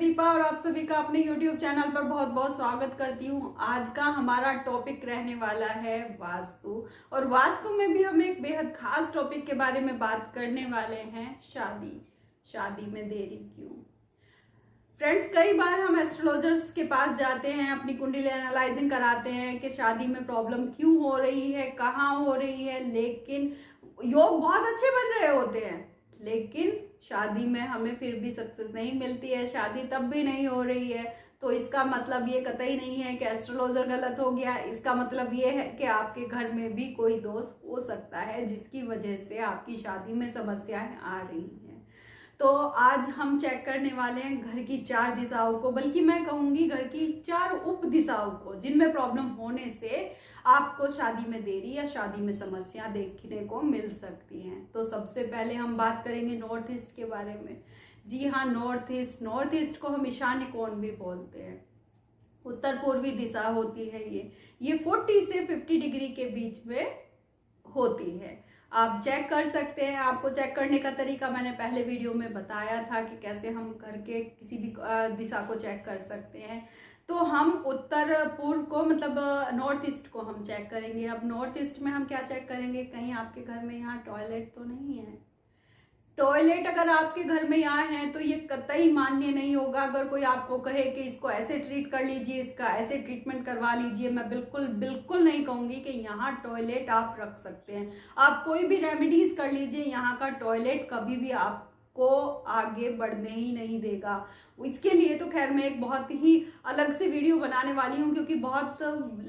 दीपा और आप सभी का अपने YouTube चैनल पर बहुत बहुत स्वागत करती हूँ। आज का हमारा टॉपिक रहने वाला है वास्तु, और वास्तु में भी हम एक बेहद खास टॉपिक के बारे में बात करने वाले हैं, शादी। शादी में देरी क्यों? फ्रेंड्स, कई बार हम एस्ट्रोलॉजर्स के पास जाते हैं, अपनी कुंडली एनालाइजिंग कराते हैं कि शादी में प्रॉब्लम क्यों हो रही है, कहाँ हो रही है, लेकिन योग बहुत अच्छे बन रहे होते हैं, लेकिन शादी में हमें फिर भी सक्सेस नहीं मिलती है, शादी तब भी नहीं हो रही है। तो इसका मतलब ये कतई नहीं है कि एस्ट्रोलॉजर गलत हो गया। इसका मतलब ये है कि आपके घर में भी कोई दोष हो सकता है जिसकी वजह से आपकी शादी में समस्याएं आ रही हैं। तो आज हम चेक करने वाले हैं घर की 4 दिशाओं को, बल्कि मैं कहूंगी घर की 4 उप दिशाओं को, जिनमें प्रॉब्लम होने से आपको शादी में देरी या शादी में समस्या देखने को मिल सकती हैं। तो सबसे पहले हम बात करेंगे नॉर्थ ईस्ट के बारे में। जी हाँ, नॉर्थ ईस्ट को हम ईशान्य कोण भी बोलते हैं। उत्तर पूर्वी दिशा होती है ये 40 से 50 डिग्री के बीच में होती है। आप चेक कर सकते हैं। आपको चेक करने का तरीका मैंने पहले वीडियो में बताया था कि कैसे हम घर के किसी भी दिशा को चेक कर सकते हैं। तो हम उत्तर पूर्व को, मतलब नॉर्थ ईस्ट को हम चेक करेंगे। अब नॉर्थ ईस्ट में हम क्या चेक करेंगे, कहीं आपके घर में यहाँ टॉयलेट तो नहीं है। टॉयलेट अगर आपके घर में यहाँ है तो ये कतई मान्य नहीं होगा। अगर कोई आपको कहे कि इसको ऐसे ट्रीट कर लीजिए, इसका ऐसे ट्रीटमेंट करवा लीजिए, मैं बिल्कुल बिल्कुल नहीं कहूंगी कि यहाँ टॉयलेट आप रख सकते हैं। आप कोई भी रेमेडीज कर लीजिए, यहाँ का टॉयलेट कभी भी आपको आगे बढ़ने ही नहीं देगा। इसके लिए तो खैर मैं एक बहुत ही अलग से वीडियो बनाने वाली हूँ, क्योंकि बहुत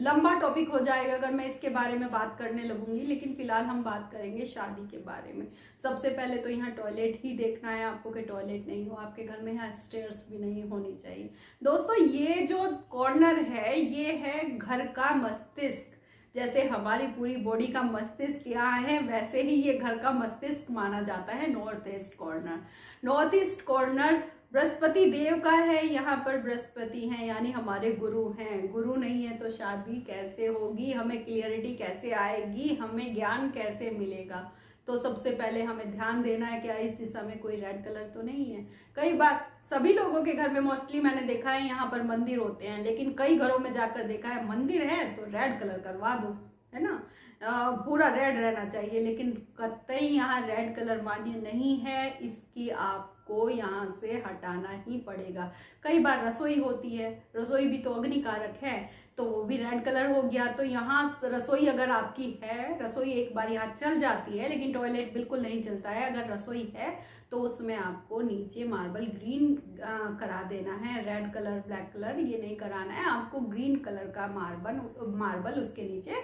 लंबा टॉपिक हो जाएगा अगर मैं इसके बारे में बात करने लगूंगी। लेकिन फिलहाल हम बात करेंगे शादी के बारे में। सबसे पहले तो यहाँ टॉयलेट ही देखना है आपको कि टॉयलेट नहीं हो आपके घर में। यहाँ स्टेयर्स भी नहीं होनी चाहिए। दोस्तों, ये जो कॉर्नर है ये है घर का मस्तिष्क। जैसे हमारी पूरी बॉडी का मस्तिष्क यहाँ है, वैसे ही ये घर का मस्तिष्क माना जाता है north east corner. North east corner Brihaspati Dev का है। यहाँ पर बृहस्पति हैं, यानी हमारे गुरु हैं। गुरु नहीं है तो शादी कैसे होगी, हमें क्लियरिटी कैसे आएगी, हमें ज्ञान कैसे मिलेगा? तो सबसे पहले हमें ध्यान देना है कि इस दिशा में कोई रेड कलर तो नहीं है। कई बार सभी लोगों के घर में मोस्टली मैंने देखा है यहाँ पर मंदिर होते हैं, लेकिन कई घरों में जाकर देखा है मंदिर है तो रेड कलर करवा दो, है ना। पूरा रेड रहना चाहिए, लेकिन कतई यहाँ रेड कलर मान्य नहीं है। इसकी आपको यहाँ से हटाना ही पड़ेगा। कई बार रसोई होती है, रसोई भी तो अग्नि कारक है, तो वो भी रेड कलर हो गया। तो यहाँ रसोई अगर आपकी है, रसोई एक बार यहाँ चल जाती है, लेकिन टॉयलेट बिल्कुल नहीं चलता है। अगर रसोई है तो उसमें आपको नीचे मार्बल ग्रीन करा देना है। रेड कलर ब्लैक कलर ये नहीं कराना है, आपको ग्रीन कलर का मार्बल उसके नीचे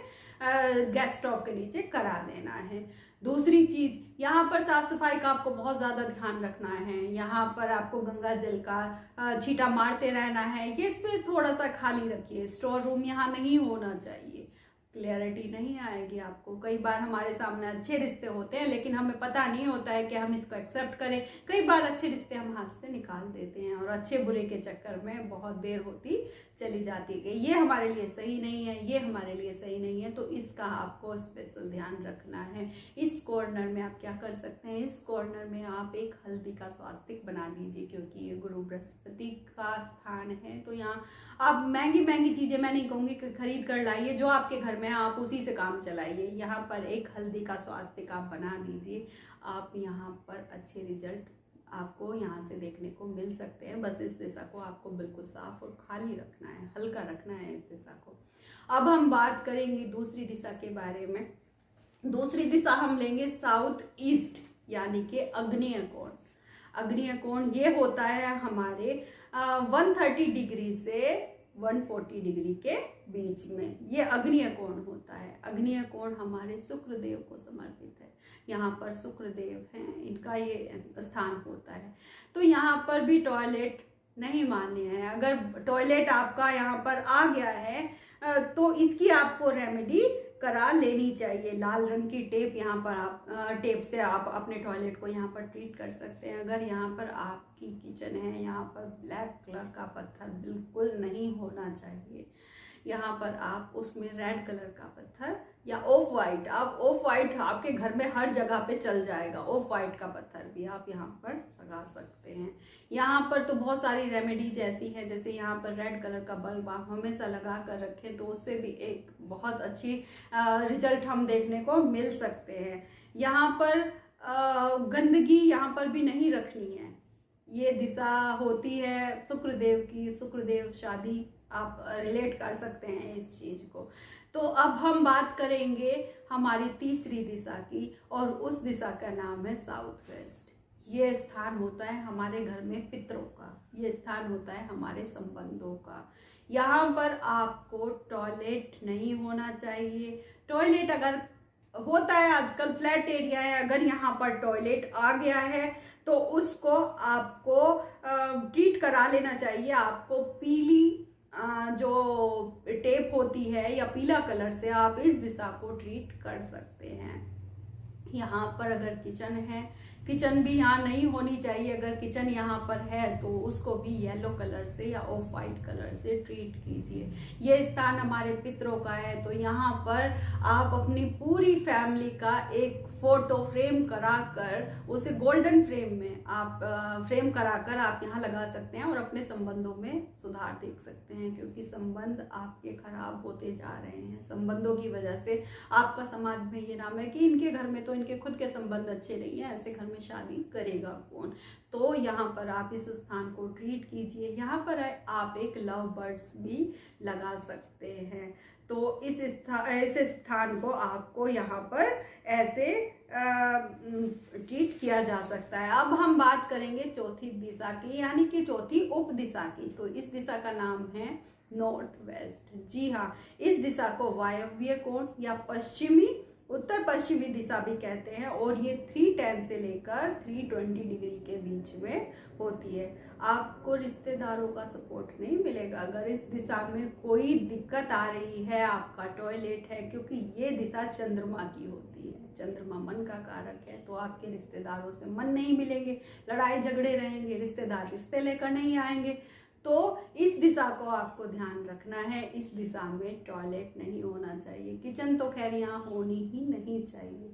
गैस स्टोव के नीचे करा देना है। दूसरी चीज, यहाँ पर साफ सफाई का आपको बहुत ज्यादा ध्यान रखना है। यहाँ पर आपको गंगा जल का छींटा मारते रहना है। ये स्पेस थोड़ा सा खाली रखिए। स्टोर रूम यहाँ नहीं होना चाहिए। क्लियरिटी नहीं आएगी आपको। कई बार हमारे सामने अच्छे रिश्ते होते हैं, लेकिन हमें पता नहीं होता है कि हम इसको एक्सेप्ट करें। कई बार अच्छे रिश्ते हम हाथ से निकाल देते हैं और अच्छे बुरे के चक्कर में बहुत देर होती चली जाती है। ये हमारे लिए सही नहीं है, ये हमारे लिए सही नहीं है। तो इसका आपको स्पेशल ध्यान रखना है। इस कॉर्नर में आप क्या कर सकते हैं, इस कॉर्नर में आप एक हल्दी का स्वास्तिक बना दीजिए, क्योंकि ये गुरु बृहस्पति का स्थान है। तो यहाँ आप महंगी महंगी चीजें मैं नहीं कहूंगी कि खरीद कर लाइए, जो आपके घर में आप उसी से काम चलाइए। यहाँ पर एक हल्दी का स्वास्तिक आप बना दीजिए। आप यहाँ पर अच्छे रिजल्ट आपको यहाँ से देखने को मिल सकते हैं। बस इस दिशा को आपको बिल्कुल साफ और खाली रखना है, हल्का रखना है इस दिशा को। अब हम बात करेंगे दूसरी दिशा के बारे में। दूसरी दिशा हम लेंगे साउथ ईस्ट, यानी कि आग्नेय कोण। आग्नेय कोण ये होता है हमारे 130 डिग्री से 140 डिग्री के बीच में। ये आग्नेय कोण होता है। आग्नेय कोण हमारे शुक्र देव को समर्पित है। यहाँ पर शुक्र देव हैं, इनका ये स्थान होता है। तो यहाँ पर भी टॉयलेट नहीं मान्य है। अगर टॉयलेट आपका यहाँ पर आ गया है तो इसकी आपको रेमेडी करा लेनी चाहिए। लाल रंग की टेप, यहाँ पर आप टेप से आप अपने टॉयलेट को यहाँ पर ट्रीट कर सकते हैं। अगर यहाँ पर आपकी किचन है, यहाँ पर ब्लैक कलर का पत्थर बिल्कुल नहीं होना चाहिए। यहाँ पर आप उसमें रेड कलर का पत्थर या ऑफ वाइट, आप ऑफ वाइट आपके घर में हर जगह पे चल जाएगा, ऑफ वाइट का पत्थर भी आप यहाँ पर लगा सकते हैं। यहाँ पर तो बहुत सारी रेमेडीज ऐसी हैं, जैसे यहाँ पर रेड कलर का बल्ब आप हमेशा लगा कर रखें तो उससे भी एक बहुत अच्छी रिजल्ट हम देखने को मिल सकते हैं। यहाँ पर गंदगी यहाँ पर भी नहीं रखनी है। ये दिशा होती है शुक्रदेव की, शुक्रदेव शादी आप रिलेट कर सकते हैं इस चीज को। तो अब हम बात करेंगे हमारी तीसरी दिशा की, और उस दिशा का नाम है साउथ वेस्ट। ये स्थान होता है हमारे घर में पितरों का, ये स्थान होता है हमारे संबंधों का। यहाँ पर आपको टॉयलेट नहीं होना चाहिए। टॉयलेट अगर होता है, आजकल फ्लैट एरिया है, अगर यहाँ पर टॉयलेट आ गया है तो उसको आपको ट्रीट करा लेना चाहिए। आपको पीली जो टेप होती है या पीला कलर से आप इस दिशा को ट्रीट कर सकते हैं। यहाँ पर अगर किचन है, किचन भी यहाँ नहीं होनी चाहिए। अगर किचन यहाँ पर है तो उसको भी येलो कलर से या ऑफ वाइट कलर से ट्रीट कीजिए। ये स्थान हमारे पितरों का है, तो यहाँ पर आप अपनी पूरी फैमिली का एक फोटो फ्रेम कराकर, उसे गोल्डन फ्रेम में आप फ्रेम कराकर आप यहाँ लगा सकते हैं और अपने संबंधों में सुधार देख सकते हैं। क्योंकि संबंध आपके खराब होते जा रहे हैं, संबंधों की वजह से आपका समाज में ये नाम है कि इनके घर में तो इनके खुद के संबंध अच्छे नहीं है, ऐसे घर में शादी करेगा कौन। तो यहाँ पर आप इस स्थान को ट्रीट कीजिए। यहाँ पर आप एक लव बर्ड्स भी लगा सकते हैं। तो इस स्थान को आपको यहाँ पर ऐसे ट्रीट किया जा सकता है। अब हम बात करेंगे चौथी दिशा की, यानी कि चौथी उप दिशा की। तो इस दिशा का नाम है नॉर्थ वेस्ट। जी हाँ, इस दिशा को वायव्य कोण या पश्चिमी, उत्तर पश्चिमी दिशा भी कहते हैं, और ये 310 से लेकर 320 डिग्री के बीच में होती है। आपको रिश्तेदारों का सपोर्ट नहीं मिलेगा अगर इस दिशा में कोई दिक्कत आ रही है, आपका टॉयलेट है, क्योंकि ये दिशा चंद्रमा की होती है। चंद्रमा मन का कारक है, तो आपके रिश्तेदारों से मन नहीं मिलेंगे, लड़ाई झगड़े रहेंगे, रिश्तेदार रिश्ते लेकर नहीं आएंगे। तो इस दिशा को आपको ध्यान रखना है, इस दिशा में टॉयलेट नहीं होना चाहिए। किचन तो खैर यहाँ होनी ही नहीं चाहिए,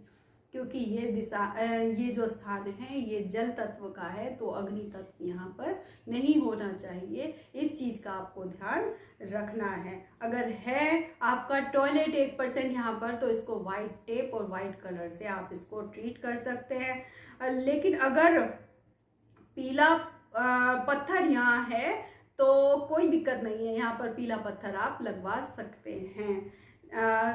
क्योंकि ये दिशा, ये जो स्थान है ये जल तत्व का है, तो अग्नि तत्व यहाँ पर नहीं होना चाहिए। इस चीज का आपको ध्यान रखना है। अगर है आपका टॉयलेट 1% यहाँ पर, तो इसको व्हाइट टेप और व्हाइट कलर से आप इसको ट्रीट कर सकते हैं। लेकिन अगर पीला पत्थर यहाँ है तो कोई दिक्कत नहीं है, यहाँ पर पीला पत्थर आप लगवा सकते हैं।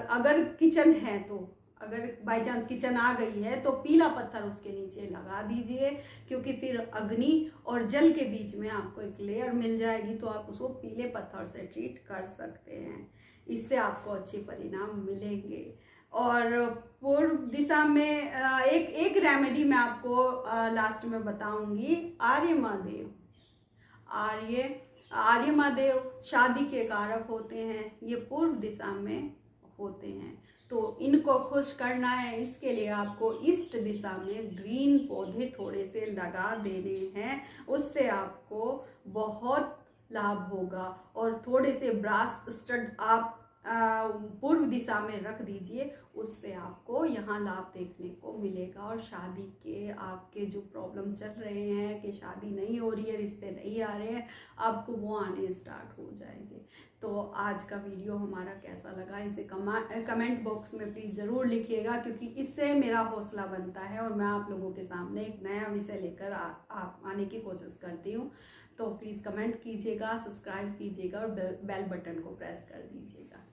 अगर किचन है तो, अगर बाय चांस किचन आ गई है तो पीला पत्थर उसके नीचे लगा दीजिए, क्योंकि फिर अग्नि और जल के बीच में आपको एक लेयर मिल जाएगी, तो आप उसको पीले पत्थर से ट्रीट कर सकते हैं। इससे आपको अच्छे परिणाम मिलेंगे। और पूर्व दिशा में एक रेमेडी मैं आपको लास्ट में बताऊंगी। आर्य महादेव शादी के कारक होते हैं, ये पूर्व दिशा में होते हैं, तो इनको खुश करना है। इसके लिए आपको ईस्ट दिशा में ग्रीन पौधे थोड़े से लगा देने हैं, उससे आपको बहुत लाभ होगा। और थोड़े से ब्रास स्टड आप पूर्व दिशा में रख दीजिए, उससे आपको यहाँ लाभ देखने को मिलेगा। और शादी के आपके जो प्रॉब्लम चल रहे हैं कि शादी नहीं हो रही है, रिश्ते नहीं आ रहे हैं, आपको वो आने स्टार्ट हो जाएंगे। तो आज का वीडियो हमारा कैसा लगा इसे कमेंट बॉक्स में प्लीज़ ज़रूर लिखिएगा, क्योंकि इससे मेरा हौसला बनता है और मैं आप लोगों के सामने एक नया विषय लेकर आने की कोशिश करती हूँ। तो प्लीज़ कमेंट कीजिएगा, सब्सक्राइब कीजिएगा और बेल बटन को प्रेस कर दीजिएगा।